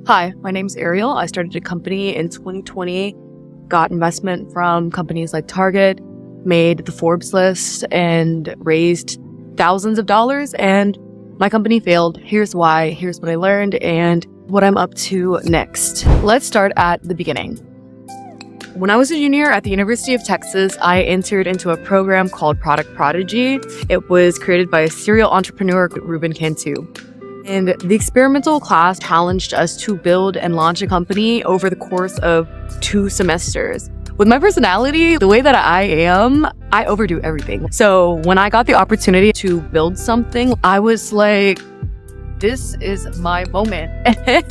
Hi, my name's Ariel. I started a company in 2020, got investment from companies like Target, made the Forbes list, and raised thousands of dollars, and my company failed. Here's why, here's what I learned, and what I'm up to next. Let's start at the beginning. When I was a junior at the University of Texas, I entered into a program called Product Prodigy. It was created by a serial entrepreneur, Ruben Cantu. And the experimental class challenged us to build and launch a company over the course of 2 semesters. With my personality, the way that I am, I overdo everything. So when I got the opportunity to build something, I was like, this is my moment.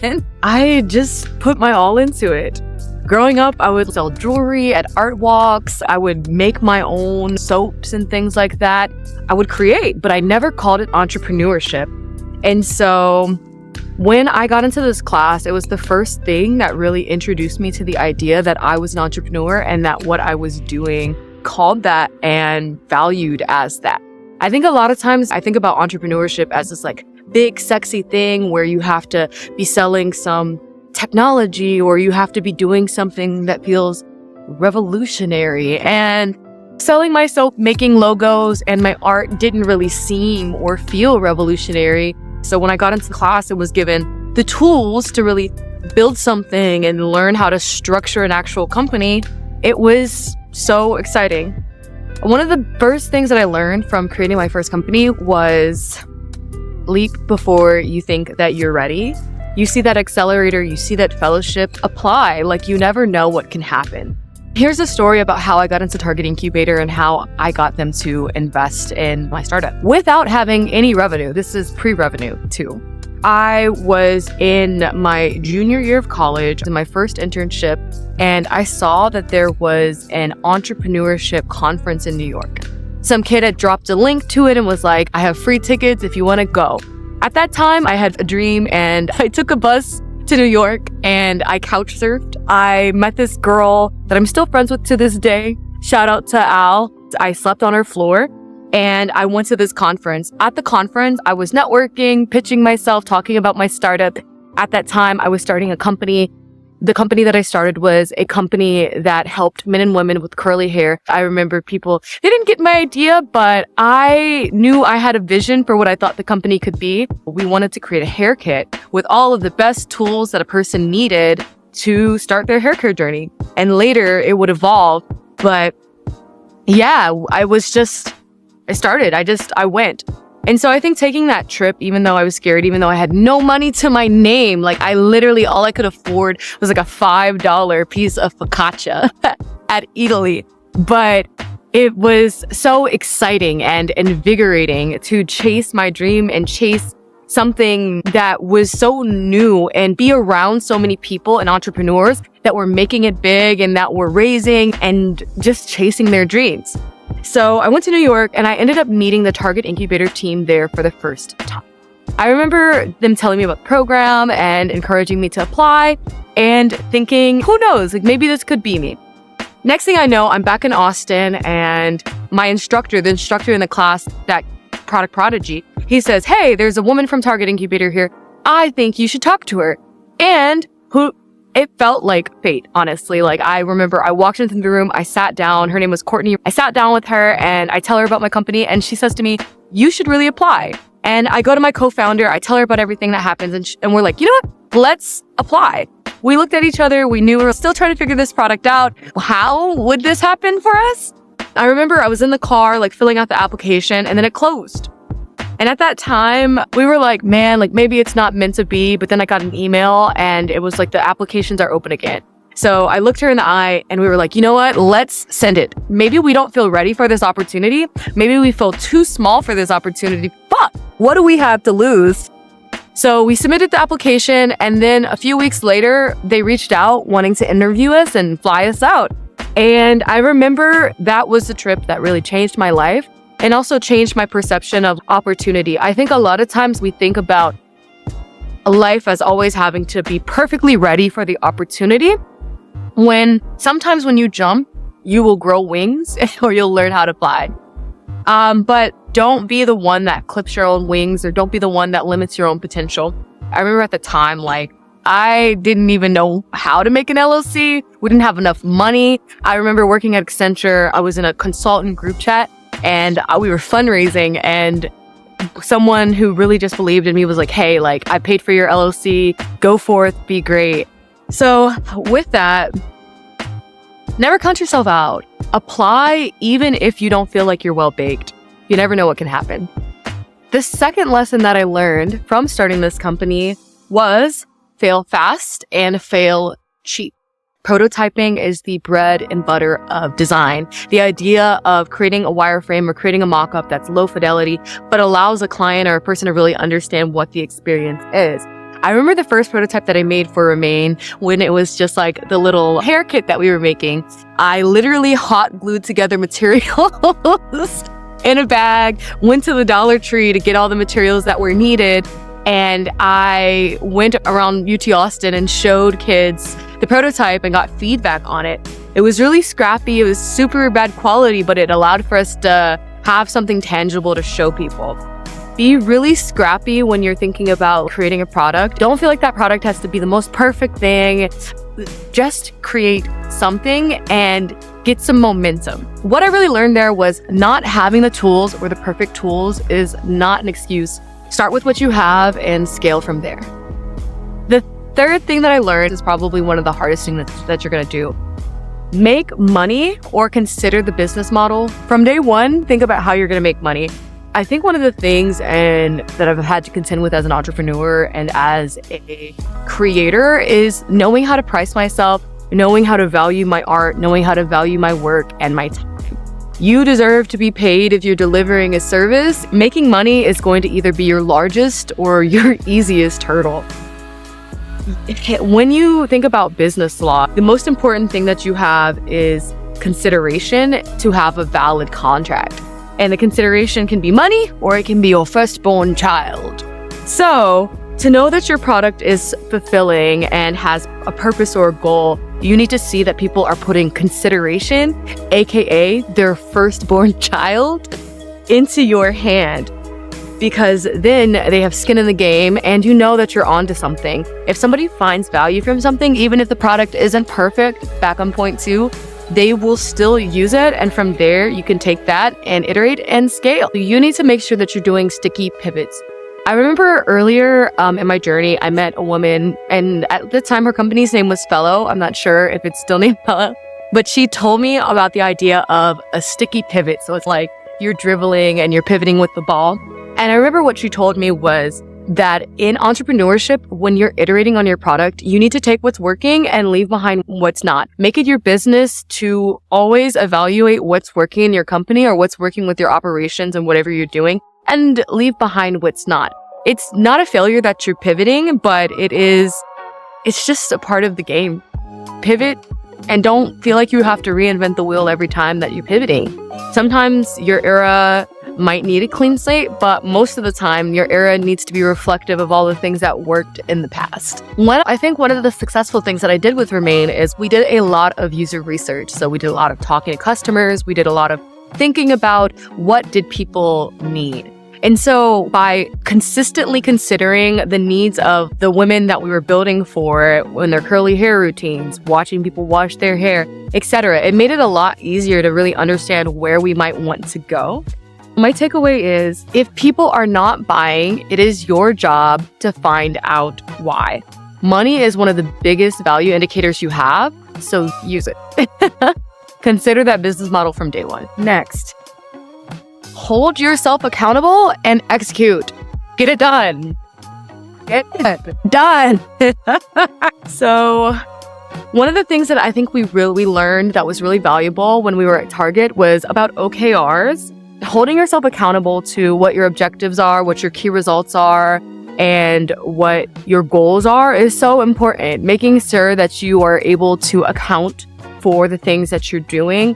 And I just put my all into it. Growing up, I would sell jewelry at art walks. I would make my own soaps and things like that. I would create, but I never called it entrepreneurship. And so when I got into this class, it was the first thing that really introduced me to the idea that I was an entrepreneur and that what I was doing called that and valued as that. I think a lot of times I think about entrepreneurship as this like big, sexy thing where you have to be selling some technology or you have to be doing something that feels revolutionary. And selling my soap, making logos, and my art didn't really seem or feel revolutionary. So when I got into class, it was given the tools to really build something and learn how to structure an actual company. It was so exciting. One of the first things that I learned from creating my first company was leap before you think that you're ready. You see that accelerator, you see that fellowship, apply, like you never know what can happen. Here's a story about how I got into Target Incubator and how I got them to invest in my startup without having any revenue. This is pre-revenue too. I was in my junior year of college, in my first internship, and I saw that there was an entrepreneurship conference in New York. Some kid had dropped a link to it and was like, I have free tickets if you want to go. At that time, I had a dream and I took a bus to New York and I couch surfed. I met this girl that I'm still friends with to this day. Shout out to Al. I slept on her floor and I went to this conference. At the conference, I was networking, pitching myself, talking about my startup. At that time, I was starting a company. The company that I started was a company that helped men and women with curly hair. I remember people, they didn't get my idea, but I knew I had a vision for what I thought the company could be. We wanted to create a hair kit with all of the best tools that a person needed to start their hair care journey. And later it would evolve. But yeah, I went. And so I think taking that trip, even though I was scared, even though I had no money to my name, like I literally, all I could afford was like a $5 piece of focaccia at Italy. But it was so exciting and invigorating to chase my dream and chase something that was so new and be around so many people and entrepreneurs that were making it big and that were raising and just chasing their dreams. So I went to New York and I ended up meeting the Target Incubator team there for the first time. I remember them telling me about the program and encouraging me to apply and thinking, who knows, like maybe this could be me. Next thing I know, I'm back in Austin and my instructor, the instructor in the class, that Product Prodigy, he says, hey, there's a woman from Target Incubator here. I think you should talk to her. And it felt like fate, honestly. Like I remember I walked into the room, I sat down, her name was Courtney. I sat down with her and I tell her about my company and she says to me, you should really apply. And I go to my co-founder, I tell her about everything that happens and we're like, you know what? Let's apply. We looked at each other, we knew we were still trying to figure this product out. How would this happen for us? I remember I was in the car, like filling out the application and then it closed. And at that time, we were like, man, like maybe it's not meant to be. But then I got an email and it was like the applications are open again. So I looked her in the eye and we were like, you know what? Let's send it. Maybe we don't feel ready for this opportunity. Maybe we feel too small for this opportunity. But what do we have to lose? So we submitted the application and then a few weeks later, they reached out wanting to interview us and fly us out. And I remember that was the trip that really changed my life. And also changed my perception of opportunity. I think a lot of times we think about life as always having to be perfectly ready for the opportunity, when sometimes when you jump, you will grow wings or you'll learn how to fly. But don't be the one that clips your own wings or don't be the one that limits your own potential. I remember at the time, like, I didn't even know how to make an LLC. We didn't have enough money. I remember working at Accenture. I was in a consultant group chat and we were fundraising, and someone who really just believed in me was like, hey, like, I paid for your LLC, go forth, be great. So with that, never count yourself out. Apply even if you don't feel like you're well baked. You never know what can happen. The second lesson that I learned from starting this company was fail fast and fail cheap. Prototyping is the bread and butter of design. The idea of creating a wireframe or creating a mock-up that's low fidelity, but allows a client or a person to really understand what the experience is. I remember the first prototype that I made for Remain when it was just like the little hair kit that we were making. I literally hot glued together materials in a bag, went to the Dollar Tree to get all the materials that were needed, and I went around UT Austin and showed kids the prototype and got feedback on it. It was really scrappy. It was super bad quality, but it allowed for us to have something tangible to show people. Be really scrappy when you're thinking about creating a product. Don't feel like that product has to be the most perfect thing. Just create something and get some momentum. What I really learned there was not having the tools or the perfect tools is not an excuse. Start with what you have and scale from there. The third thing that I learned is probably one of the hardest things that you're going to do. Make money or consider the business model. From day one, think about how you're going to make money. I think one of the things that I've had to contend with as an entrepreneur and as a creator is knowing how to price myself, knowing how to value my art, knowing how to value my work and my time. You deserve to be paid if you're delivering a service. Making money is going to either be your largest or your easiest hurdle. When you think about business law, the most important thing that you have is consideration to have a valid contract. And the consideration can be money or it can be your firstborn child. So to know that your product is fulfilling and has a purpose or a goal, you need to see that people are putting consideration, aka their firstborn child, into your hand. Because then they have skin in the game and you know that you're onto something. If somebody finds value from something, even if the product isn't perfect, back on point 2, they will still use it. And from there, you can take that and iterate and scale. You need to make sure that you're doing sticky pivots. I remember earlier in my journey, I met a woman, and at the time her company's name was Fellow. I'm not sure if it's still named Fellow, but she told me about the idea of a sticky pivot. So it's like you're dribbling and you're pivoting with the ball. And I remember what she told me was that in entrepreneurship, when you're iterating on your product, you need to take what's working and leave behind what's not. Make it your business to always evaluate what's working in your company or what's working with your operations and whatever you're doing, and leave behind what's not. It's not a failure that you're pivoting, but it's just a part of the game. Pivot and don't feel like you have to reinvent the wheel every time that you're pivoting. Sometimes your era might need a clean slate, but most of the time your era needs to be reflective of all the things that worked in the past. I think one of the successful things that I did with Remain is we did a lot of user research. So we did a lot of talking to customers. We did a lot of thinking about what did people need. And so by consistently considering the needs of the women that we were building for in their curly hair routines, watching people wash their hair, etc., it made it a lot easier to really understand where we might want to go. My takeaway is, if people are not buying, it is your job to find out why. Money is one of the biggest value indicators you have, so use it. Consider that business model from day one. Next, hold yourself accountable and execute. Get it done. Get it done. So one of the things that I think we really learned that was really valuable when we were at Target was about OKRs. Holding yourself accountable to what your objectives are, what your key results are, and what your goals are is so important. Making sure that you are able to account for the things that you're doing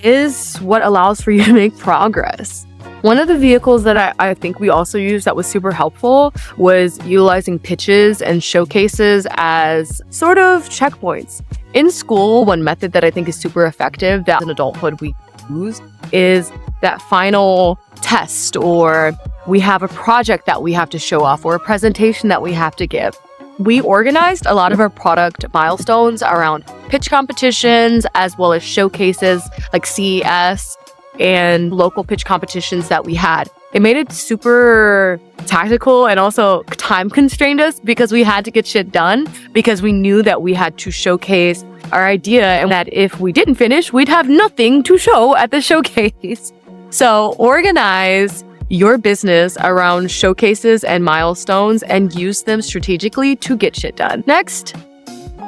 is what allows for you to make progress. One of the vehicles that I think we also used that was super helpful was utilizing pitches and showcases as sort of checkpoints. In school, one method that I think is super effective that in adulthood we use is that final test, or we have a project that we have to show off or a presentation that we have to give. We organized a lot of our product milestones around pitch competitions as well as showcases like CES and local pitch competitions that we had. It made it super tactical and also time constrained us because we had to get shit done because we knew that we had to showcase our idea and that if we didn't finish, we'd have nothing to show at the showcase. So organize your business around showcases and milestones and use them strategically to get shit done. Next,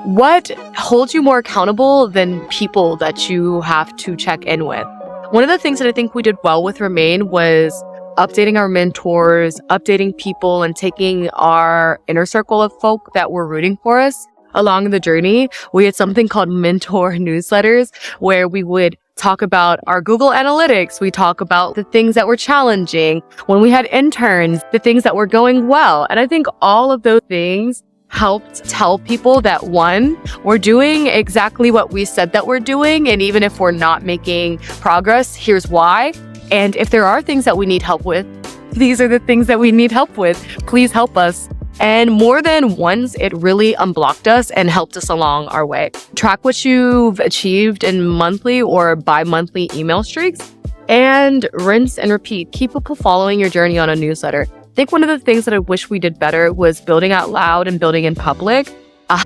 what holds you more accountable than people that you have to check in with? One of the things that I think we did well with Remain was updating our mentors, updating people, and taking our inner circle of folk that were rooting for us along the journey. We had something called mentor newsletters where we would talk about our Google Analytics. We talk about the things that were challenging. When we had interns, the things that were going well. And I think all of those things helped tell people that, one, we're doing exactly what we said that we're doing. And even if we're not making progress, here's why. And if there are things that we need help with, these are the things that we need help with. Please help us. And more than once, it really unblocked us and helped us along our way. Track what you've achieved in monthly or bi-monthly email streaks and rinse and repeat. Keep people following your journey on a newsletter. I think one of the things that I wish we did better was building out loud and building in public.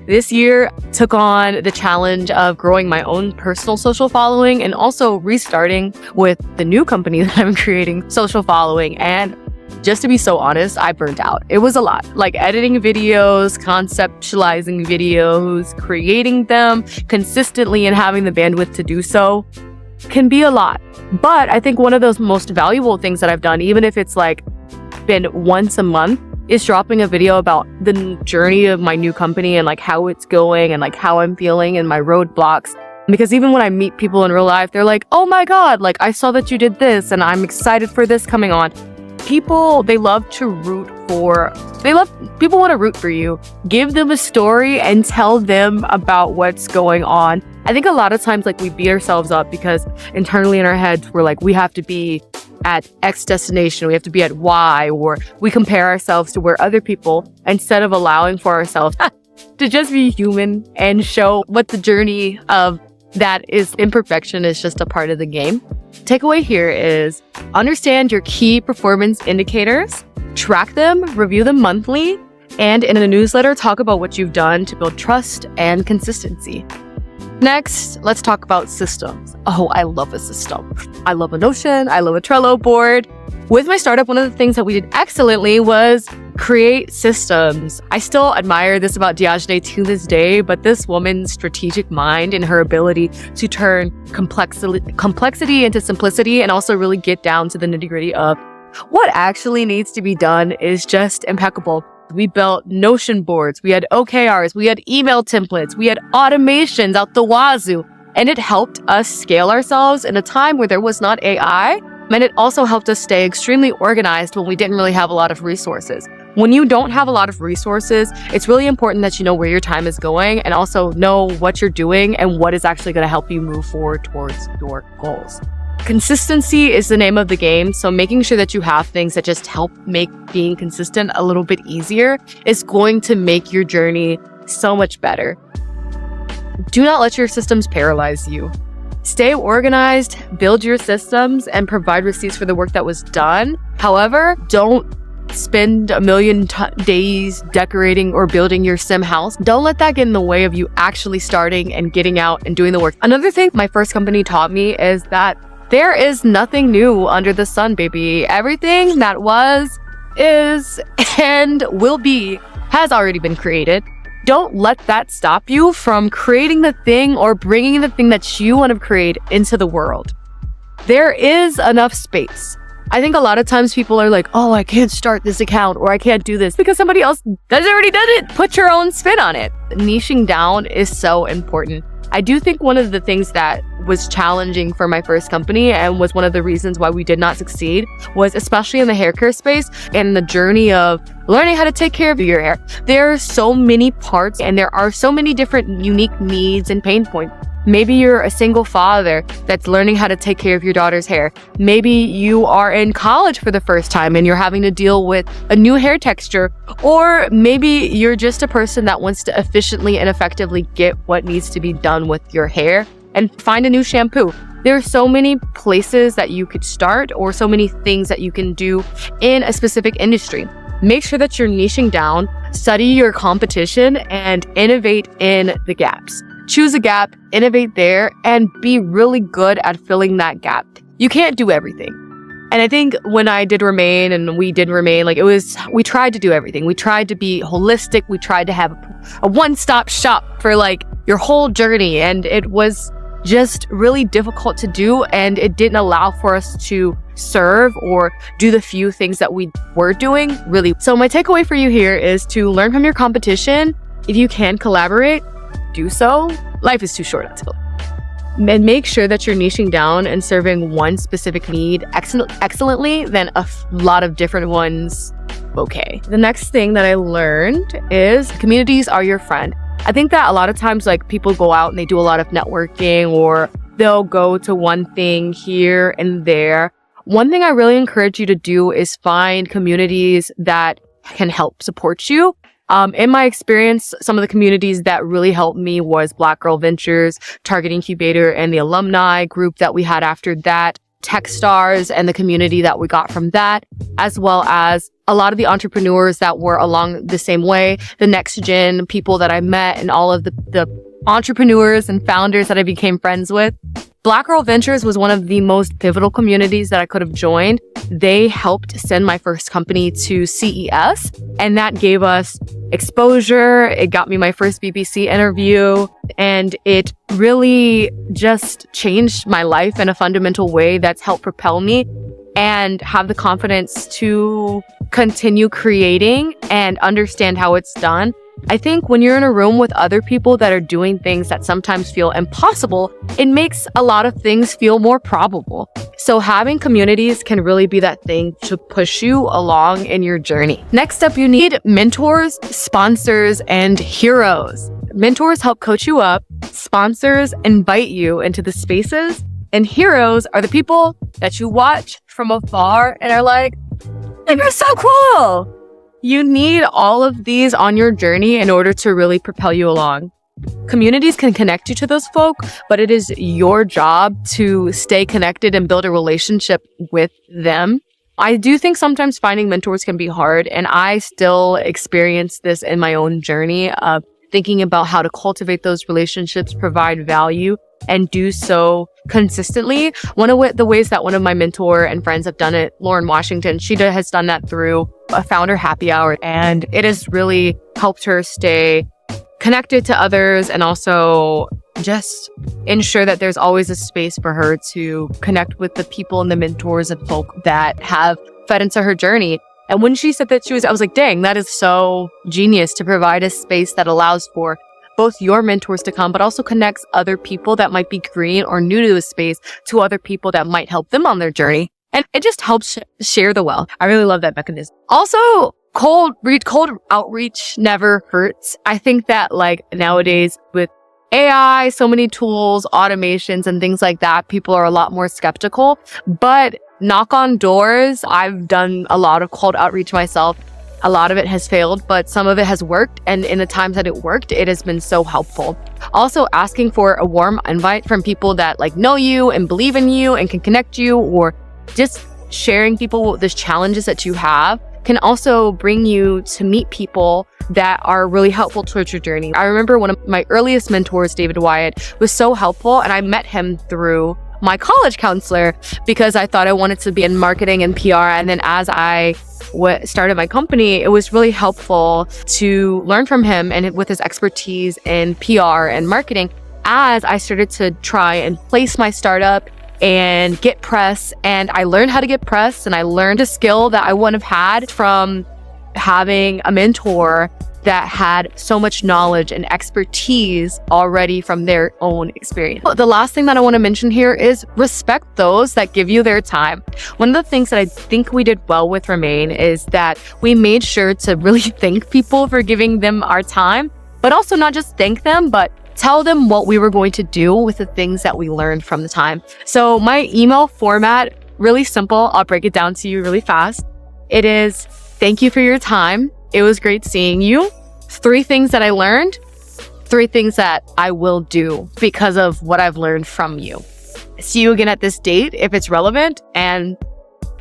This year took on the challenge of growing my own personal social following and also restarting with the new company that I'm creating, social following. And just to be so honest, I burnt out. It was a lot. Like editing videos, conceptualizing videos, creating them consistently and having the bandwidth to do so can be a lot. But I think one of those most valuable things that I've done, even if it's like been once a month, is dropping a video about the journey of my new company and like how it's going and like how I'm feeling and my roadblocks. Because even when I meet people in real life, they're like, oh my God, like I saw that you did this and I'm excited for this coming on. People, they love to people want to root for you. Give them a story and tell them about what's going on. I think a lot of times like we beat ourselves up because internally in our heads, we're like, we have to be at X destination, we have to be at Y, or we compare ourselves to where other people, instead of allowing for ourselves to just be human and show what the journey of that is. Imperfection is just a part of the game. Takeaway here is understand your key performance indicators, track them, review them monthly, and in a newsletter, talk about what you've done to build trust and consistency. Next, let's talk about systems. Oh, I love a system. I love a Notion. I love a Trello board. With my startup, one of the things that we did excellently was create systems. I still admire this about Diogene to this day, but this woman's strategic mind and her ability to turn complexity into simplicity and also really get down to the nitty-gritty of what actually needs to be done is just impeccable. We built Notion boards, we had OKRs, we had email templates, we had automations out the wazoo, and it helped us scale ourselves in a time where there was not AI, and it also helped us stay extremely organized when we didn't really have a lot of resources. When you don't have a lot of resources, it's really important that you know where your time is going and also know what you're doing and what is actually going to help you move forward towards your goals. Consistency is the name of the game, so making sure that you have things that just help make being consistent a little bit easier is going to make your journey so much better. Do not let your systems paralyze you. Stay organized, build your systems, and provide receipts for the work that was done. However, don't spend a million days decorating or building your sim house. Don't let that get in the way of you actually starting and getting out and doing the work. Another thing my first company taught me is that there is nothing new under the sun, baby. Everything that was, is, and will be has already been created. Don't let that stop you from creating the thing or bringing the thing that you want to create into the world. There is enough space. I think a lot of times people are like, oh, I can't start this account or I can't do this because somebody else has already done it. Put your own spin on it. Niching down is so important. I do think one of the things that was challenging for my first company and was one of the reasons why we did not succeed was especially in the hair care space and the journey of learning how to take care of your hair. There are so many parts and there are so many different unique needs and pain points. Maybe you're a single father that's learning how to take care of your daughter's hair. Maybe you are in college for the first time and you're having to deal with a new hair texture. Or maybe you're just a person that wants to efficiently and effectively get what needs to be done with your hair and find a new shampoo. There are so many places that you could start, or so many things that you can do in a specific industry. Make sure that you're niching down, study your competition, and innovate in the gaps. Choose a gap, innovate there, and be really good at filling that gap. You can't do everything. And I think when I did Remain and we did Remain, we tried to do everything. We tried to be holistic. We tried to have a one-stop shop for your whole journey. And it was just really difficult to do, and it didn't allow for us to serve or do the few things that we were doing really. So my takeaway for you here is to learn from your competition. If you can collaborate, do so. Life is too short, let's go. And make sure that you're niching down and serving one specific need excellently than a lot of different ones. Okay. The next thing that I learned is communities are your friend. I think that a lot of times people go out and they do a lot of networking, or they'll go to one thing here and there. One thing I really encourage you to do is find communities that can help support you. In my experience, some of the communities that really helped me was Black Girl Ventures, Target Incubator, and the alumni group that we had after that, Techstars and the community that we got from that, as well as a lot of the entrepreneurs that were along the same way, the next gen people that I met, and all of the entrepreneurs and founders that I became friends with. Black Girl Ventures was one of the most pivotal communities that I could have joined. They helped send my first company to CES, and that gave us exposure. It got me my first BBC interview, and it really just changed my life in a fundamental way that's helped propel me and have the confidence to continue creating and understand how it's done. I think when you're in a room with other people that are doing things that sometimes feel impossible, it makes a lot of things feel more probable. So having communities can really be that thing to push you along in your journey. Next up, you need mentors, sponsors, and heroes. Mentors help coach you up, sponsors invite you into the spaces, and heroes are the people that you watch from afar and are like, you're so cool. You need all of these on your journey in order to really propel you along. Communities can connect you to those folk, but it is your job to stay connected and build a relationship with them. I do think sometimes finding mentors can be hard, and I still experience this in my own journey of thinking about how to cultivate those relationships, provide value, and do so consistently. One of the ways that one of my mentor and friends have done it, Lauren Washington, she has done that through a founder happy hour, and it has really helped her stay connected to others and also just ensure that there's always a space for her to connect with the people and the mentors and folk that have fed into her journey. And when she said that I was like, dang, that is so genius to provide a space that allows for both your mentors to come, but also connects other people that might be green or new to the space to other people that might help them on their journey. And it just helps share the wealth. I really love that mechanism. Also, cold outreach never hurts. I think that nowadays with AI, so many tools, automations, and things like that, people are a lot more skeptical. But knock on doors. I've done a lot of cold outreach myself. A lot of it has failed, but some of it has worked. And in the times that it worked, it has been so helpful. Also, asking for a warm invite from people that know you and believe in you and can connect you, or just sharing people the challenges that you have can also bring you to meet people that are really helpful towards your journey. I remember one of my earliest mentors, David Wyatt, was so helpful, and I met him through my college counselor because I thought I wanted to be in marketing and PR. And then as I started my company, it was really helpful to learn from him and with his expertise in PR and marketing as I started to try and place my startup and get press. And I learned how to get press, and I learned a skill that I wouldn't have had from having a mentor that had so much knowledge and expertise already from their own experience. The last thing that I want to mention here is respect those that give you their time. One of the things that I think we did well with Remain is that we made sure to really thank people for giving them our time, but also not just thank them, but tell them what we were going to do with the things that we learned from the time. So my email format, really simple. I'll break it down to you really fast. It is, thank you for your time. It was great seeing you. 3 things that I learned, 3 things that I will do because of what I've learned from you. See you again at this date if it's relevant, and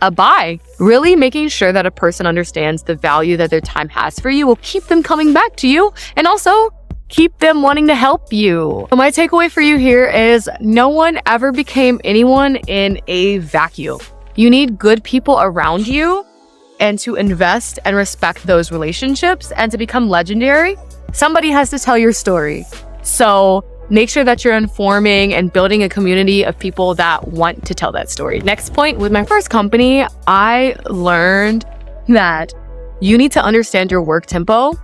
a bye. Really making sure that a person understands the value that their time has for you will keep them coming back to you, and also keep them wanting to help you. So my takeaway for you here is no one ever became anyone in a vacuum. You need good people around you, and to invest and respect those relationships, and to become legendary, somebody has to tell your story. So make sure that you're informing and building a community of people that want to tell that story. Next point, with my first company, I learned that you need to understand your work tempo,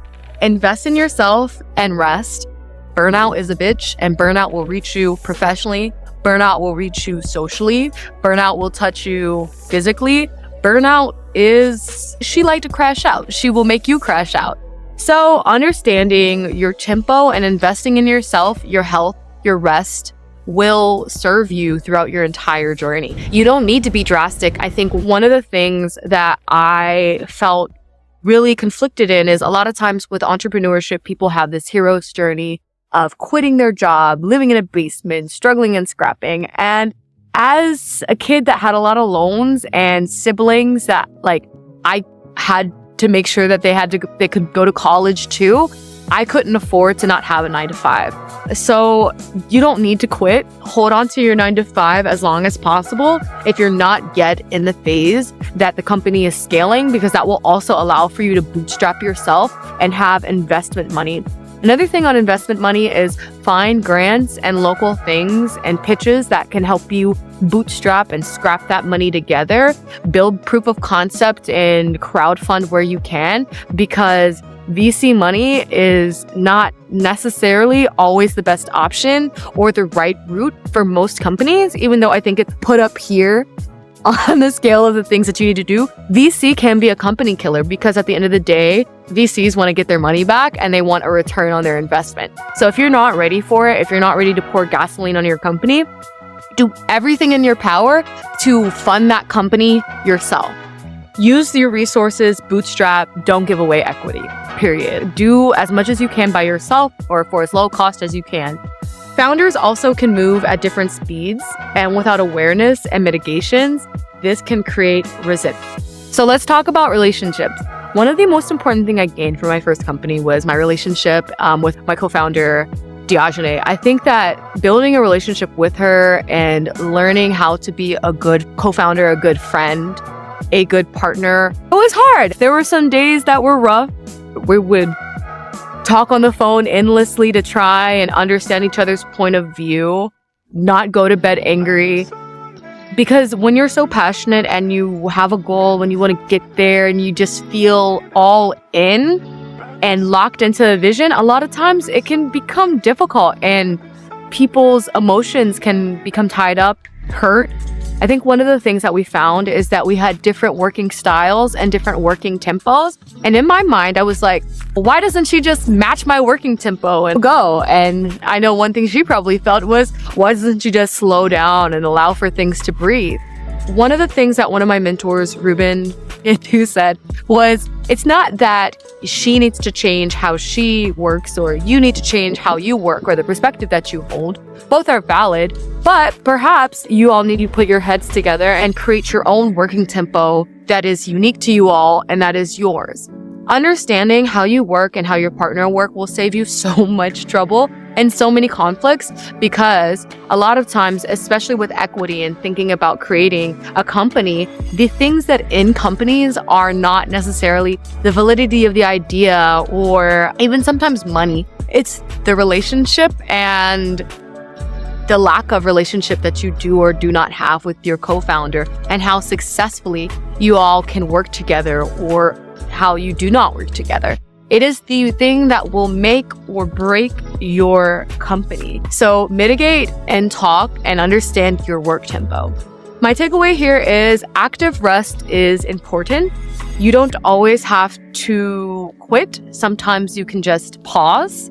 invest in yourself, and rest. Burnout is a bitch, and burnout will reach you professionally. Burnout will reach you socially. Burnout will touch you physically. Burnout is, she like to crash out. She will make you crash out. So understanding your tempo and investing in yourself, your health, your rest will serve you throughout your entire journey. You don't need to be drastic. I think one of the things that I felt really conflicted in is a lot of times with entrepreneurship, people have this hero's journey of quitting their job, living in a basement, struggling and scrapping. And as a kid that had a lot of loans and siblings that I had to make sure that they could go to college too, I couldn't afford to not have a 9-to-5. So you don't need to quit. Hold on to your 9-to-5 as long as possible if you're not yet in the phase that the company is scaling, because that will also allow for you to bootstrap yourself and have investment money. Another thing on investment money is find grants and local things and pitches that can help you bootstrap and scrap that money together. Build proof of concept and crowdfund where you can, because VC money is not necessarily always the best option or the right route for most companies, even though I think it's put up here on the scale of the things that you need to do. VC can be a company killer, because at the end of the day, VCs want to get their money back and they want a return on their investment. So if you're not ready for it, if you're not ready to pour gasoline on your company, do everything in your power to fund that company yourself. Use your resources, bootstrap, don't give away equity, period. Do as much as you can by yourself or for as low cost as you can. Founders also can move at different speeds, and without awareness and mitigations, this can create resentment. So let's talk about relationships. One of the most important things I gained from my first company was my relationship with my co-founder, Diogene. I think that building a relationship with her and learning how to be a good co-founder, a good friend, a good partner, it was hard. There were some days that were rough. We would talk on the phone endlessly to try and understand each other's point of view, not go to bed angry. Because when you're so passionate and you have a goal and you want to get there and you just feel all in and locked into a vision, a lot of times it can become difficult and people's emotions can become tied up, hurt. I think one of the things that we found is that we had different working styles and different working tempos. And in my mind, I was like, why doesn't she just match my working tempo and go? And I know one thing she probably felt was, why doesn't she just slow down and allow for things to breathe? One of the things that one of my mentors, Ruben, who said was, it's not that she needs to change how she works or you need to change how you work or the perspective that you hold. Both are valid, but perhaps you all need to put your heads together and create your own working tempo that is unique to you all and that is yours. Understanding how you work and how your partner work will save you so much trouble and so many conflicts, because a lot of times, especially with equity and thinking about creating a company, the things that in companies are not necessarily the validity of the idea or even sometimes money. It's the relationship and the lack of relationship that you do or do not have with your co-founder, and how successfully you all can work together or how you do not work together. It is the thing that will make or break your company. So mitigate and talk and understand your work tempo. My takeaway here is active rest is important. You don't always have to quit. Sometimes you can just pause,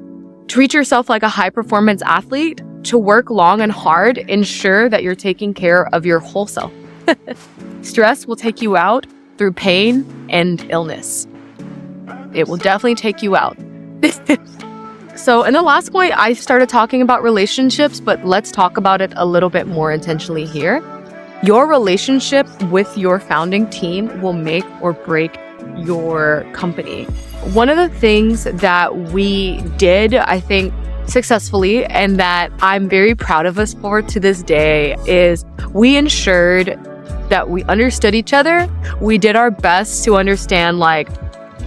Treat yourself like a high-performance athlete. To work long and hard, ensure that you're taking care of your whole self. Stress will take you out through pain and illness. It will definitely take you out. So in the last point, I started talking about relationships, but let's talk about it a little bit more intentionally here. Your relationship with your founding team will make or break your company. One of the things that we did, I think, successfully, and that I'm very proud of us for to this day, is we ensured that we understood each other. We did our best to understand, like,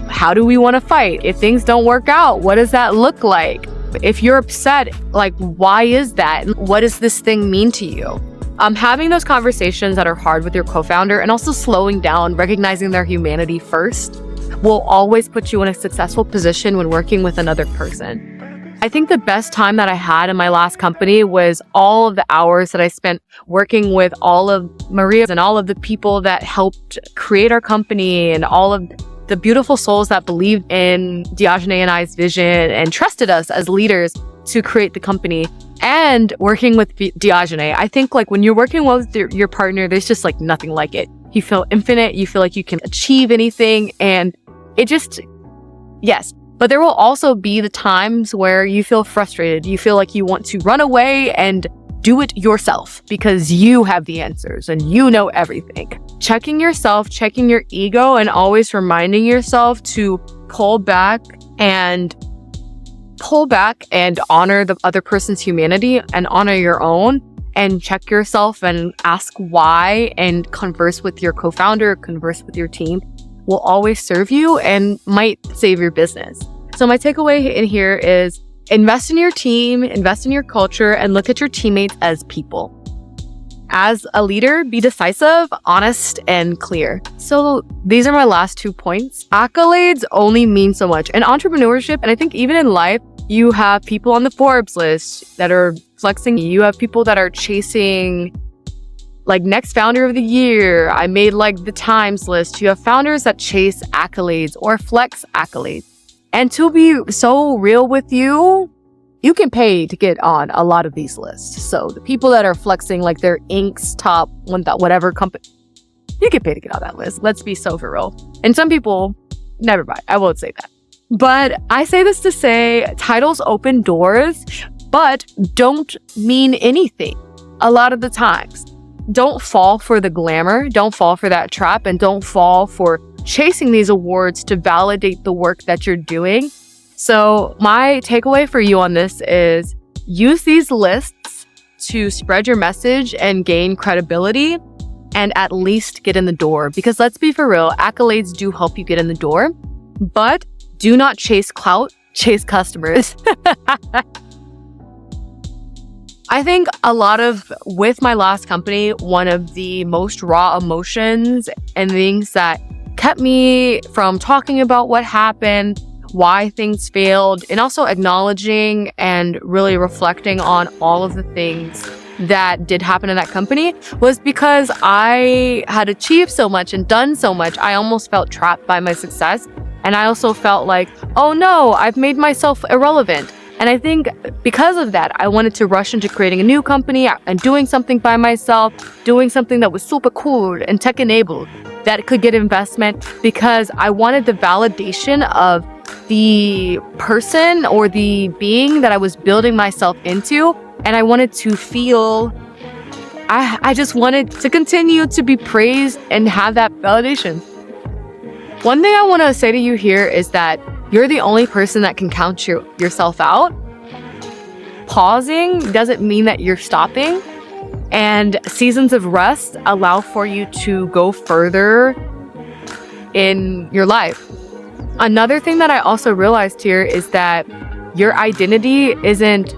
how do we want to fight? If things don't work out, what does that look like? If you're upset, like, why is that? What does this thing mean to you? Having those conversations that are hard with your co-founder, and also slowing down, recognizing their humanity first, will always put you in a successful position when working with another person. I think the best time that I had in my last company was all of the hours that I spent working with all of Maria's and all of the people that helped create our company, and all of the beautiful souls that believed in Diogene and I's vision and trusted us as leaders to create the company. And working with Diogene, I think, like, when you're working with your partner, there's just like nothing like it. You feel infinite. You feel like you can achieve anything. And it just, yes. But there will also be the times where you feel frustrated. You feel like you want to run away and do it yourself because you have the answers and you know everything. Checking yourself, checking your ego, and always reminding yourself to pull back and honor the other person's humanity and honor your own, and check yourself and ask why, and converse with your co-founder, converse with your team, will always serve you and might save your business. So my takeaway in here is invest in your team, invest in your culture, and look at your teammates as people. As a leader, be decisive, honest, and clear. So these are my last 2 points. Accolades only mean so much. In entrepreneurship, and I think even in life, you have people on the Forbes list that are flexing. You have people that are chasing, like, next founder of the year. I made, like, the Times list. You have founders that chase accolades or flex accolades. And to be so real with you, you can pay to get on a lot of these lists. So the people that are flexing, like, their Inc.'s top whatever company, you can pay to get on that list. Let's be so for real. And some people, never mind. I won't say that. But I say this to say titles open doors, but don't mean anything a lot of the times. Don't fall for the glamour. Don't fall for that trap, and don't fall for chasing these awards to validate the work that you're doing. So my takeaway for you on this is use these lists to spread your message and gain credibility, and at least get in the door. Because let's be for real, accolades do help you get in the door, but do not chase clout, chase customers. I think with my last company, one of the most raw emotions and things that kept me from talking about what happened, why things failed, and also acknowledging and really reflecting on all of the things that did happen in that company, was because I had achieved so much and done so much. I almost felt trapped by my success. And I also felt like, oh no, I've made myself irrelevant. And I think because of that, I wanted to rush into creating a new company and doing something by myself, doing something that was super cool and tech enabled, that could get investment, because I wanted the validation of the person or the being that I was building myself into. And I wanted to feel, I just wanted to continue to be praised and have that validation. One thing I want to say to you here is that you're the only person that can count yourself out. Pausing doesn't mean that you're stopping. And seasons of rest allow for you to go further in your life. Another thing that I also realized here is that your identity isn't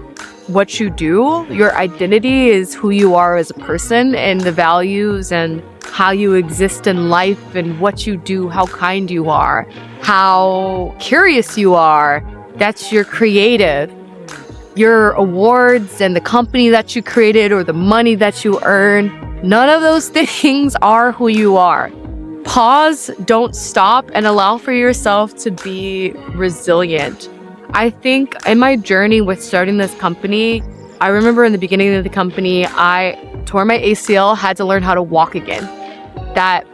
what you do. Your identity is who you are as a person, and the values and how you exist in life, and what you do, how kind you are, how curious you are. That's your creative. Your awards and the company that you created or the money that you earn, none of those things are who you are. Pause, don't stop, and allow for yourself to be resilient. I think in my journey with starting this company, I remember in the beginning of the company, I tore my ACL, had to learn how to walk again. That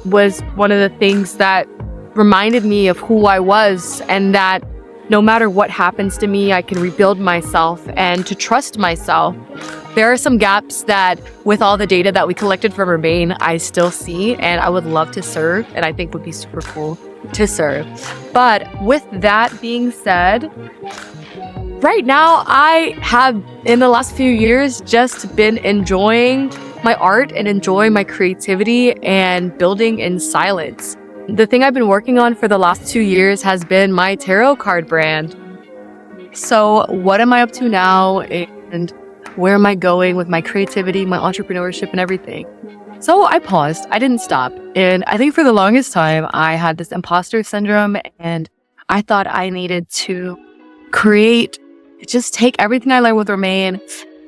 was one of the things that reminded me of who I was, and that no matter what happens to me, I can rebuild myself and to trust myself. There are some gaps that with all the data that we collected from Remain, I still see, and I would love to serve, and I think would be super cool to serve. But with that being said, right now, I have, in the last few years, just been enjoying my art and enjoying my creativity and building in silence. The thing I've been working on for the last 2 years has been my tarot card brand. So what am I up to now, and where am I going with my creativity, my entrepreneurship, and everything? So I paused. I didn't stop. And I think for the longest time, I had this imposter syndrome, and I thought I needed to just take everything I learned with Remain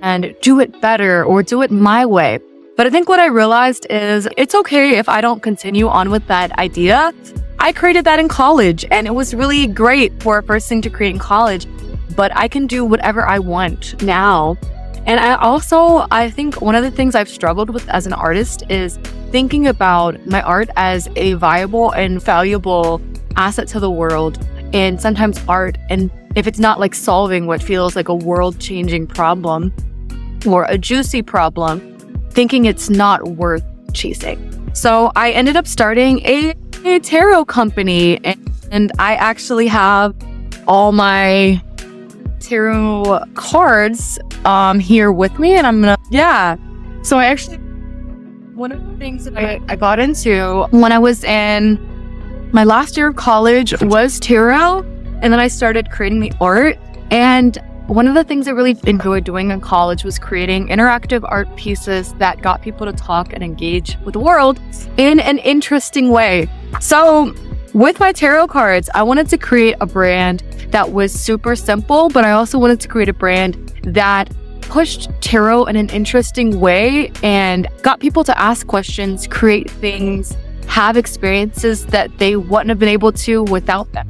and do it better or do it my way. But I think what I realized is it's okay if I don't continue on with that idea. I created that in college, and it was really great for a first thing to create in college, but I can do whatever I want now. And I think one of the things I've struggled with as an artist is thinking about my art as a viable and valuable asset to the world. And sometimes art, and if it's not like solving what feels like a world-changing problem or a juicy problem, thinking it's not worth chasing. So I ended up starting a tarot company, and I actually have all my tarot cards here with me, and so one of the things that I got into when I was in my last year of college was tarot, and then I started creating the art. And one of the things I really enjoyed doing in college was creating interactive art pieces that got people to talk and engage with the world in an interesting way. So with my tarot cards, I wanted to create a brand that was super simple, but I also wanted to create a brand that pushed tarot in an interesting way and got people to ask questions, create things, have experiences that they wouldn't have been able to without them.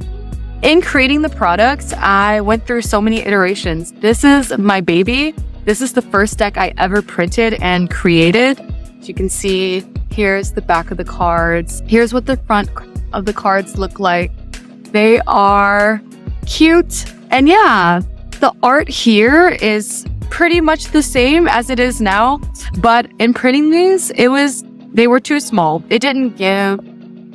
In creating the products, I went through so many iterations. This is my baby. This is the first deck I ever printed and created. As you can see, here's the back of the cards. Here's what the front of the cards look like. They are cute. And yeah, the art here is pretty much the same as it is now. But in printing these, they were too small. It didn't give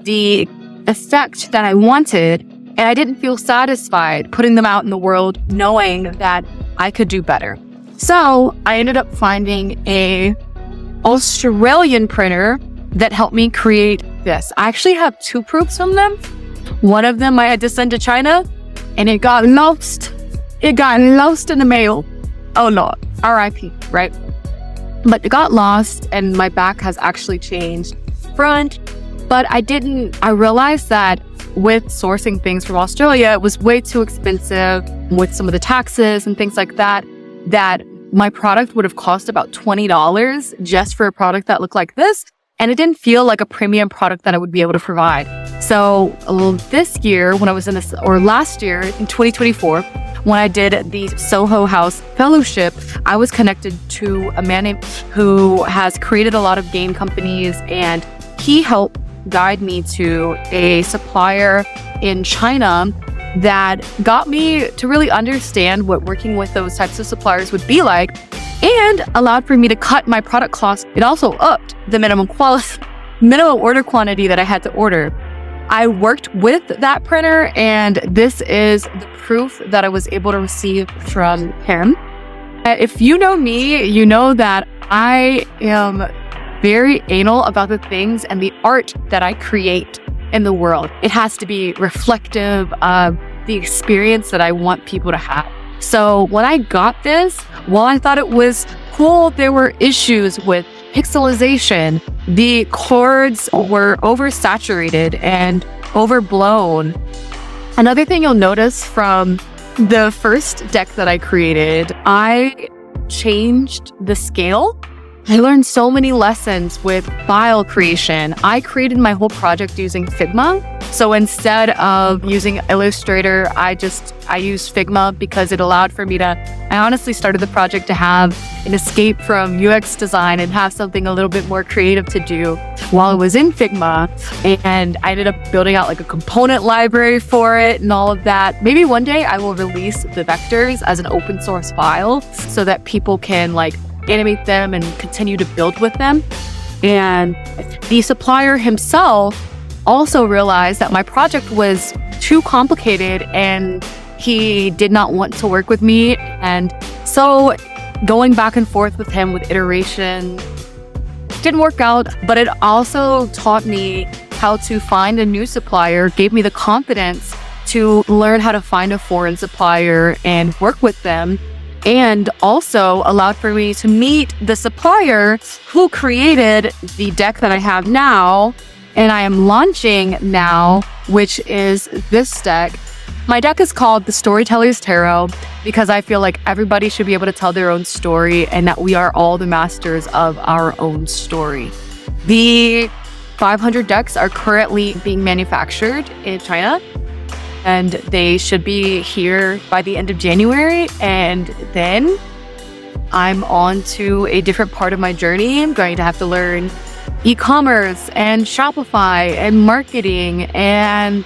the effect that I wanted. And I didn't feel satisfied putting them out in the world, knowing that I could do better. So I ended up finding a Australian printer that helped me create this. I actually have 2 proofs from them. One of them I had to send to China, and it got lost. It got lost in the mail. Oh Lord, RIP, right? But it got lost, and my back has actually changed front. But I realized that with sourcing things from Australia, it was way too expensive with some of the taxes and things like that, that my product would have cost about $20 just for a product that looked like this. And it didn't feel like a premium product that I would be able to provide. So this year, last year in 2024, when I did the Soho House Fellowship, I was connected to a man who has created a lot of game companies, and he helped guide me to a supplier in China that got me to really understand what working with those types of suppliers would be like, and allowed for me to cut my product cost. It also upped the minimum order quantity that I had to order. I worked with that printer, and this is the proof that I was able to receive from him. If you know me, you know that I am very anal about the things and the art that I create in the world. It has to be reflective of the experience that I want people to have. So when I got this, while I thought it was cool, there were issues with pixelization. The cards were oversaturated and overblown. Another thing you'll notice from the first deck that I created, I changed the scale I learned so many lessons with file creation. I created my whole project using Figma. So instead of using Illustrator, I used Figma because it allowed for me I honestly started the project to have an escape from UX design and have something a little bit more creative to do while I was in Figma. And I ended up building out like a component library for it and all of that. Maybe one day I will release the vectors as an open source file so that people can like animate them and continue to build with them. And the supplier himself also realized that my project was too complicated and he did not want to work with me. And so going back and forth with him with iteration didn't work out, but it also taught me how to find a new supplier, gave me the confidence to learn how to find a foreign supplier and work with them, and also allowed for me to meet the supplier who created the deck that I have now and I am launching now, which is this deck. My deck is called the Storyteller's Tarot because I feel like everybody should be able to tell their own story and that we are all the masters of our own story. The 500 decks are currently being manufactured in China, and they should be here by the end of January. And then I'm on to a different part of my journey. I'm going to have to learn e-commerce and Shopify and marketing and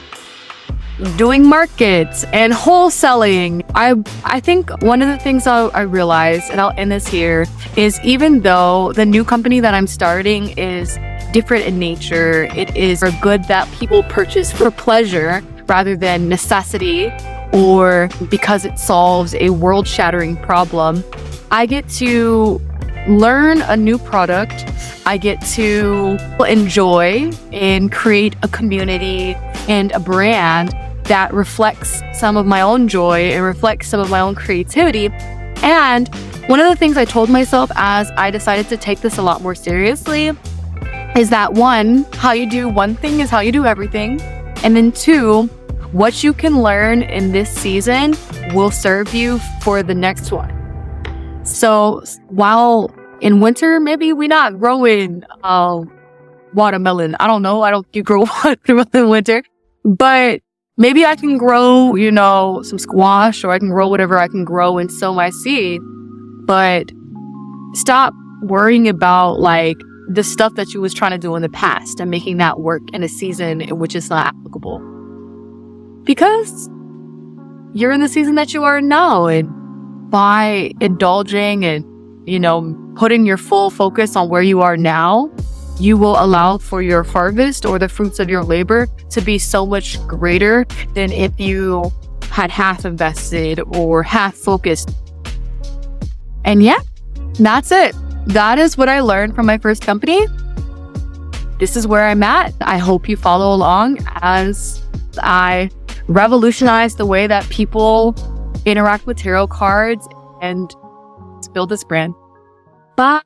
doing markets and wholesaling. I think one of the things I realized, and I'll end this here, is even though the new company that I'm starting is different in nature, it is a good that people purchase for pleasure rather than necessity or because it solves a world-shattering problem. I get to learn a new product. I get to enjoy and create a community and a brand that reflects some of my own joy and reflects some of my own creativity. And one of the things I told myself as I decided to take this a lot more seriously is that one, how you do one thing is how you do everything. And then two, what you can learn in this season will serve you for the next one. So while in winter, maybe we're not growing watermelon. I don't know. I don't you grow watermelon in winter, but maybe I can grow, some squash, or I can grow whatever I can grow and sow my seed. But stop worrying about like the stuff that you was trying to do in the past and making that work in a season in which it's not applicable. Because you're in the season that you are now, and by indulging and, putting your full focus on where you are now, you will allow for your harvest or the fruits of your labor to be so much greater than if you had half invested or half focused. And yeah, that's it. That is what I learned from my first company. This is where I'm at. I hope you follow along as I revolutionize the way that people interact with tarot cards and build this brand. Bye.